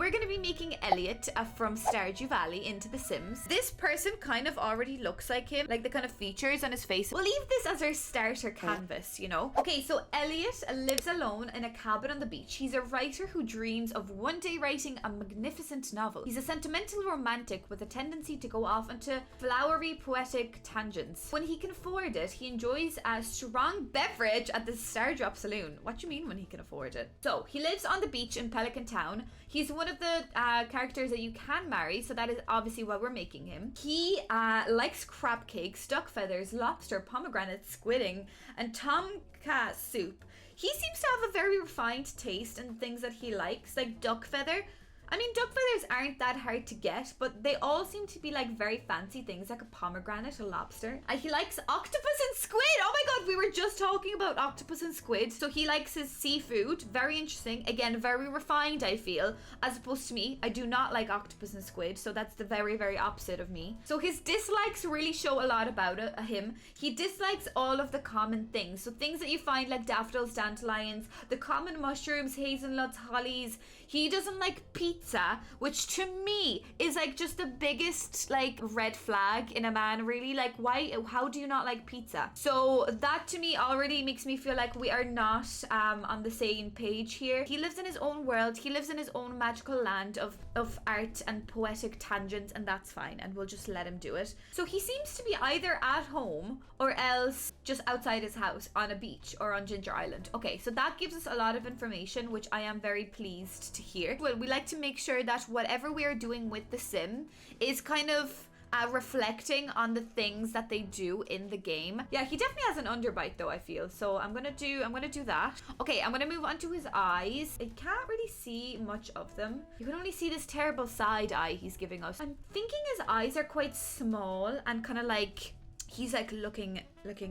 we're going to be making Elliott from Stardew Valley into The Sims. This person kind of already looks like him, like the kind of features on his face. We'll leave this as our starter canvas, you know? Okay, so Elliott lives alone in a cabin on the beach. He's a writer who dreams of one day writing a magnificent novel. He's a sentimental romantic with a tendency to go off into flowery poetic tangents. When he can afford it, he enjoys a strong beverage at the Stardrop Saloon. What do you mean when he can afford it? So he lives on the beach in Pelican Town. He's one of the characters that you can marry, so that is obviously why we're making him. He likes crab cakes, duck feathers, lobster, pomegranate, squidding, and tomka soup. He seems to have a very refined taste in things that he likes, like duck feather. I mean, duck feathers aren't that hard to get, but they all seem to be like very fancy things, like a pomegranate, a lobster. He likes octopus and squid. Oh my god, we were just talking about octopus and squid. So he likes his seafood. Very interesting. Again, very refined, I feel, as opposed to me. I do not like octopus and squid, so that's the very, very opposite of me. So his dislikes really show a lot about him. He dislikes all of the common things. So things that you find like daffodils, dandelions, the common mushrooms, hazelnuts, hollies. He doesn't like pizza, which to me is like just the biggest like red flag in a man, really. Like, why, how do you not like pizza? So that to me already makes me feel like we are not on the same page here. He lives in his own world. He lives in his own magical land of art and poetic tangents, and that's fine, and we'll just let him do it. So he seems to be either at home or else just outside his house on a beach or on Ginger Island. Okay, so that gives us a lot of information, which I am very pleased to hear. Well, we like to make sure that whatever we are doing with the sim is kind of reflecting on the things that they do in the game. Yeah, he definitely has an underbite though, I feel. So I'm gonna do that. Okay, I'm gonna move on to his eyes. I can't really see much of them. You can only see this terrible side eye he's giving us. I'm thinking his eyes are quite small and kind of like he's like looking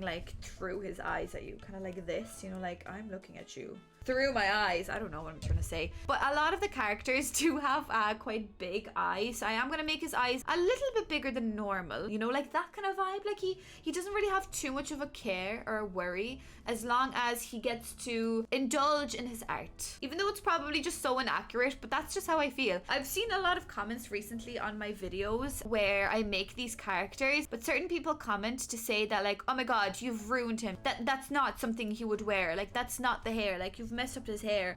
like through his eyes at you, kind of like this, you know, like I'm looking at you through my eyes. I don't know what I'm trying to say, but a lot of the characters do have quite big eyes. I am gonna make his eyes a little bit bigger than normal, you know, like that kind of vibe. Like he doesn't really have too much of a care or a worry as long as he gets to indulge in his art, even though it's probably just so inaccurate, but that's just how I feel. I've seen a lot of comments recently on my videos where I make these characters, but certain people comment to say that like, oh my god, you've ruined him, that's not something he would wear, like that's not the hair, like you've messed up his hair.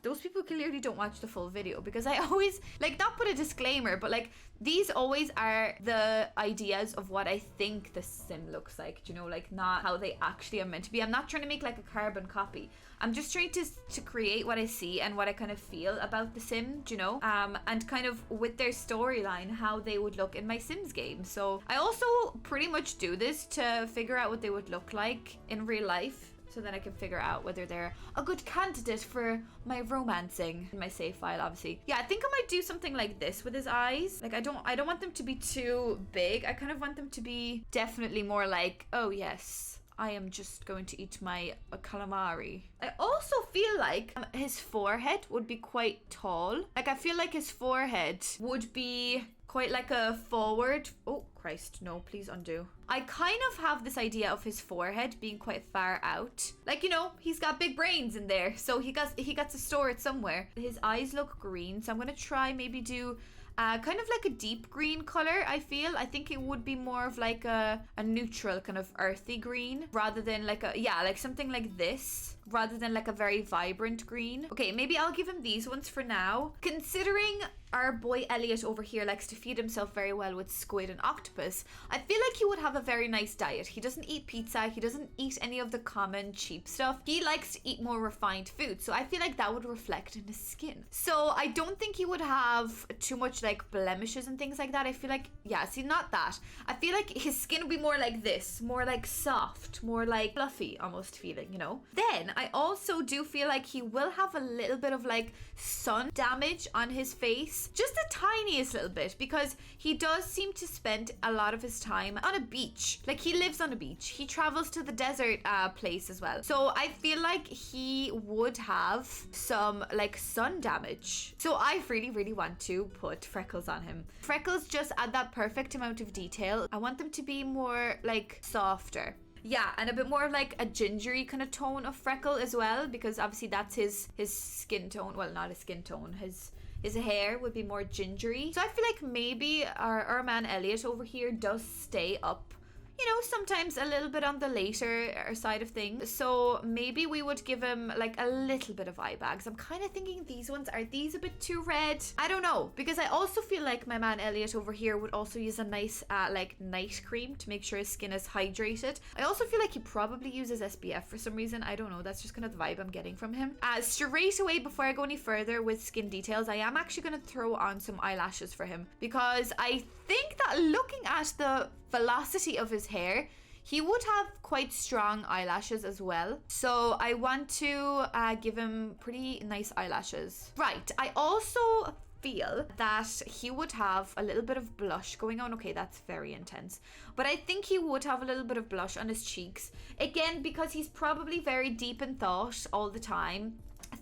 Those people clearly don't watch the full video, because I always like, not put a disclaimer, but like these always are the ideas of what I think the sim looks like, you know, like not how they actually are meant to be. I'm not trying to make like a carbon copy. I'm just trying to create what I see and what I kind of feel about the sim, you know, and kind of with their storyline, how they would look in my Sims game. So I also pretty much do this to figure out what they would look like in real life, so then I can figure out whether they're a good candidate for my romancing in my save file, obviously. Yeah, I think I might do something like this with his eyes. Like I don't want them to be too big. I kind of want them to be definitely more like, oh yes, I am just going to eat my calamari. I also feel like his forehead would be quite tall. Like I feel like his forehead would be quite like a forward. Oh Christ, no, please undo. I kind of have this idea of his forehead being quite far out. Like, you know, he's got big brains in there, so he got to store it somewhere. His eyes look green, so I'm gonna try maybe do kind of like a deep green color. I think it would be more of like a neutral kind of earthy green, rather than like a, yeah, like something like this, rather than like a very vibrant green. Okay, maybe I'll give him these ones for now, considering our boy Elliott over here likes to feed himself very well with squid and octopus. I feel like he would have a very nice diet. He doesn't eat pizza. He doesn't eat any of the common cheap stuff. He likes to eat more refined food. So I feel like that would reflect in his skin. So I don't think he would have too much like blemishes and things like that. I feel like, yeah, see, not that. I feel like his skin would be more like this, more like soft, more like fluffy almost feeling, you know? Then I also do feel like he will have a little bit of like sun damage on his face. Just the tiniest little bit, because he does seem to spend a lot of his time on a beach. Like he lives on a beach. He travels to the desert place as well. So I feel like he would have some like sun damage. So I really, really want to put freckles on him. Freckles just add that perfect amount of detail. I want them to be more like softer. Yeah, and a bit more like a gingery kind of tone of freckle as well, because obviously that's his skin tone. Well, not his skin tone, his his hair would be more gingery. So I feel like maybe our man Elliott over here does stay up, you know, sometimes a little bit on the later side of things. So maybe we would give him like a little bit of eye bags. I'm kind of thinking these ones, are these a bit too red? I don't know, because I also feel like my man Elliott over here would also use a nice like night cream to make sure his skin is hydrated. I also feel like he probably uses SPF for some reason. I don't know, that's just kind of the vibe I'm getting from him. Straight away, before I go any further with skin details, I am actually going to throw on some eyelashes for him, because I think that looking at the velocity of his hair, he would have quite strong eyelashes as well. So I want to give him pretty nice eyelashes. Right, I also feel that he would have a little bit of blush going on. Okay, that's very intense, but I think he would have a little bit of blush on his cheeks, again because he's probably very deep in thought all the time,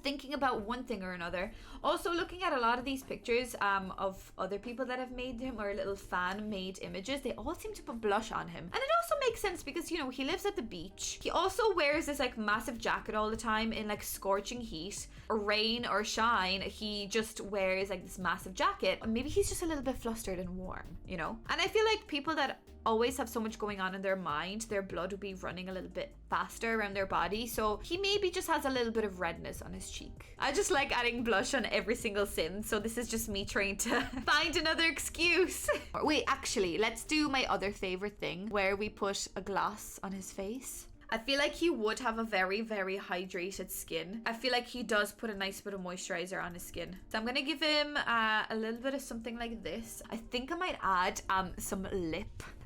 thinking about one thing or another. Also, looking at a lot of these pictures of other people that have made him, or little fan made images, they all seem to put blush on him. And it also makes sense because, you know, he lives at the beach. He also wears this like massive jacket all the time in like scorching heat, or rain or shine. He just wears like this massive jacket. Maybe he's just a little bit flustered and warm, you know? And I feel like people that always have so much going on in their mind, their blood would be running a little bit faster around their body. So he maybe just has a little bit of redness on his cheek. I just like adding blush on every single sim, so this is just me trying to find another excuse. Wait, actually, let's do my other favorite thing, where we put a gloss on his face. I feel like he would have a very, very hydrated skin. I feel like he does put a nice bit of moisturizer on his skin. So I'm gonna give him a little bit of something like this. I think I might add some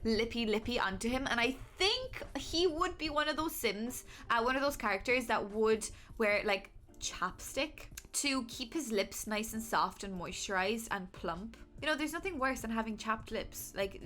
lippy onto him, and I think he would be one of those sims, one of those characters that would wear like chapstick to keep his lips nice and soft and moisturized and plump. You know, there's nothing worse than having chapped lips. Like,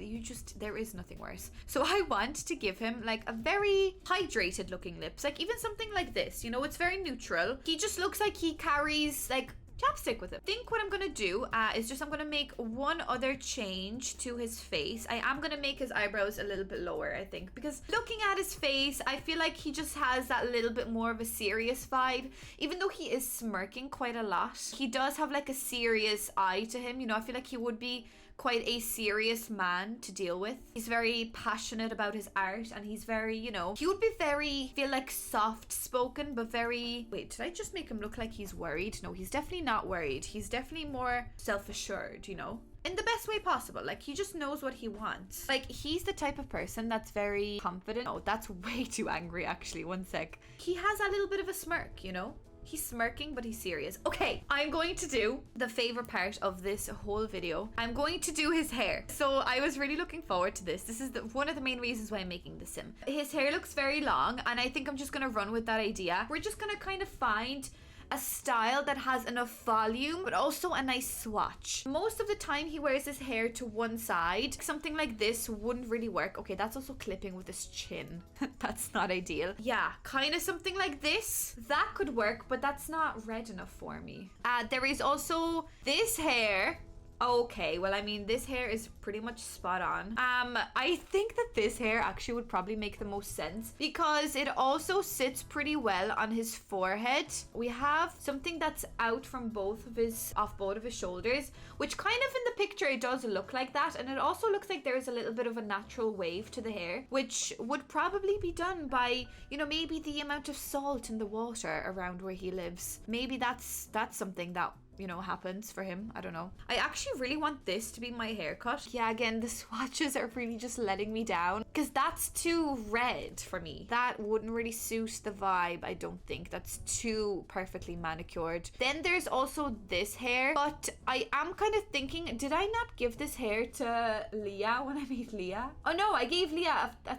there is nothing worse. So I want to give him like a very hydrated looking lips, like even something like this, you know, it's very neutral. He just looks like he carries like chapstick with him. I think what I'm gonna do is just I'm gonna make one other change to his face. I am gonna make his eyebrows a little bit lower, I think, because looking at his face, I feel like he just has that little bit more of a serious vibe. Even though he is smirking quite a lot, he does have like a serious eye to him. You know, I feel like he would be quite a serious man to deal with. He's very passionate about his art, and he's very, you know, he would be very, feel like soft spoken, but very, wait, did I just make him look like he's worried? No, he's definitely not worried. He's definitely more self-assured, you know, in the best way possible. Like, he just knows what he wants. Like, he's the type of person that's very confident. Oh, that's way too angry, actually. One sec. He has a little bit of a smirk, you know? He's smirking, but he's serious. Okay, I'm going to do the favorite part of this whole video. I'm going to do his hair. So I was really looking forward to this. This is one of the main reasons why I'm making the sim. His hair looks very long, and I think I'm just gonna run with that idea. We're just gonna kind of find a style that has enough volume but also a nice swatch. Most of the time he wears his hair to one side. Something like this wouldn't really work. Okay, that's also clipping with his chin. That's not ideal. Yeah, kind of something like this. That could work, but that's not red enough for me. There is also this hair. Okay, well, I mean, this hair is pretty much spot on. I think that this hair actually would probably make the most sense because it also sits pretty well on his forehead. We have something that's out from both of his shoulders, which kind of in the picture it does look like that, and it also looks like there's a little bit of a natural wave to the hair, which would probably be done by, you know, maybe the amount of salt in the water around where he lives. Maybe that's something that, you know, happens for him. I don't know. I actually really want this to be my haircut. Yeah, again, the swatches are really just letting me down because that's too red for me. That wouldn't really suit the vibe, I don't think. That's too perfectly manicured. Then there's also this hair, but I am kind of thinking, did I not give this hair to Leah when I made Leah? Oh no, I gave Leah a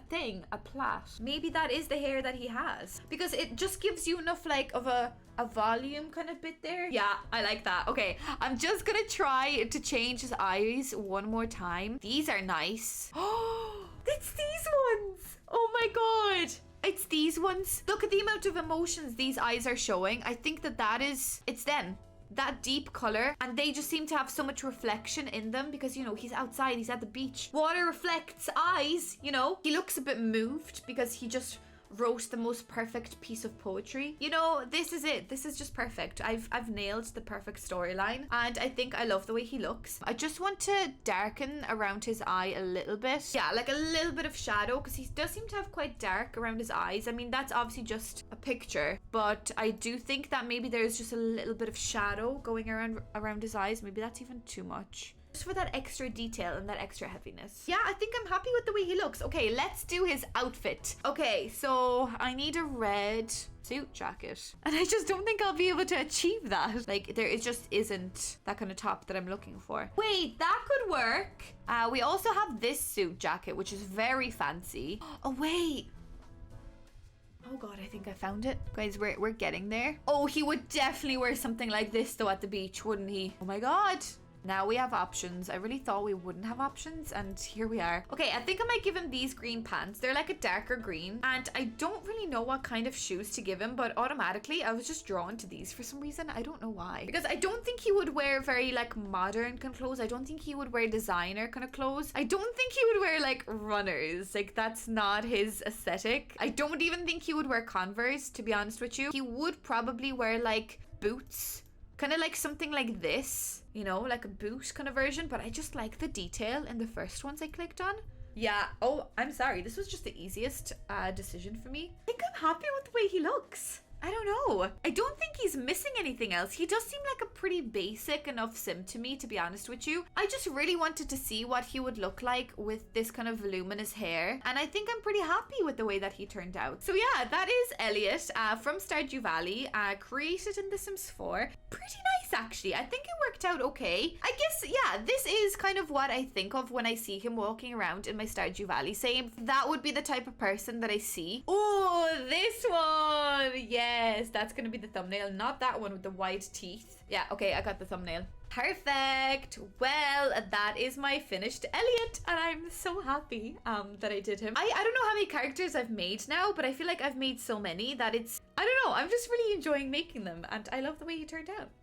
plait. Maybe that is the hair that he has, because it just gives you enough like of a volume kind of bit there. Yeah, I like that. Okay, I'm just gonna try to change his eyes one more time. These are nice. Oh, it's these ones. Oh my god. It's these ones. Look at the amount of emotions these eyes are showing. I think it's them. That deep color, and they just seem to have so much reflection in them because, you know, he's outside, he's at the beach. Water reflects eyes, you know. He looks a bit moved because he just wrote the most perfect piece of poetry. You know, this is it. This is just perfect. I've nailed the perfect storyline, and I think I love the way he looks. I just want to darken around his eye a little bit. Yeah, like a little bit of shadow, because he does seem to have quite dark around his eyes. I mean, that's obviously just a picture, but I do think that maybe there's just a little bit of shadow going around his eyes. Maybe that's even too much. Just for that extra detail and that extra heaviness. Yeah, I think I'm happy with the way he looks. Okay, let's do his outfit. Okay, so I need a red suit jacket, and I just don't think I'll be able to achieve that. Like, there just isn't that kind of top that I'm looking for. Wait, that could work. We also have this suit jacket, which is very fancy. Oh, wait. Oh god, I think I found it. Guys, we're getting there. Oh, he would definitely wear something like this though at the beach, wouldn't he? Oh my god. Now we have options. I really thought we wouldn't have options, and here we are. Okay, I think I might give him these green pants. They're like a darker green, and I don't really know what kind of shoes to give him, but automatically I was just drawn to these for some reason. I don't know why. Because I don't think he would wear very like modern kind of clothes. I don't think he would wear designer kind of clothes. I don't think he would wear like runners. Like, that's not his aesthetic. I don't even think he would wear Converse, to be honest with you. He would probably wear like boots. Kind of like something like this, you know, like a boot kind of version, but I just like the detail in the first ones I clicked on. Yeah, oh, I'm sorry. This was just the easiest decision for me. I think I'm happy with the way he looks. I don't know. I don't think he's missing anything else. He does seem like a pretty basic enough sim to me, to be honest with you. I just really wanted to see what he would look like with this kind of voluminous hair, and I think I'm pretty happy with the way that he turned out. So yeah, that is Elliott from Stardew Valley, created in The Sims 4. Pretty nice, actually. I think it worked out okay. I guess, yeah, this is kind of what I think of when I see him walking around in my Stardew Valley. Same, that would be the type of person that I see. Oh, this one! Yes, that's gonna be the thumbnail, not that one with the wide teeth. Yeah, okay, I got the thumbnail. Perfect. Well, that is my finished Elliott, and I'm so happy that I did him. I don't know how many characters I've made now, but I feel like I've made so many that it's, I don't know, I'm just really enjoying making them, and I love the way he turned out.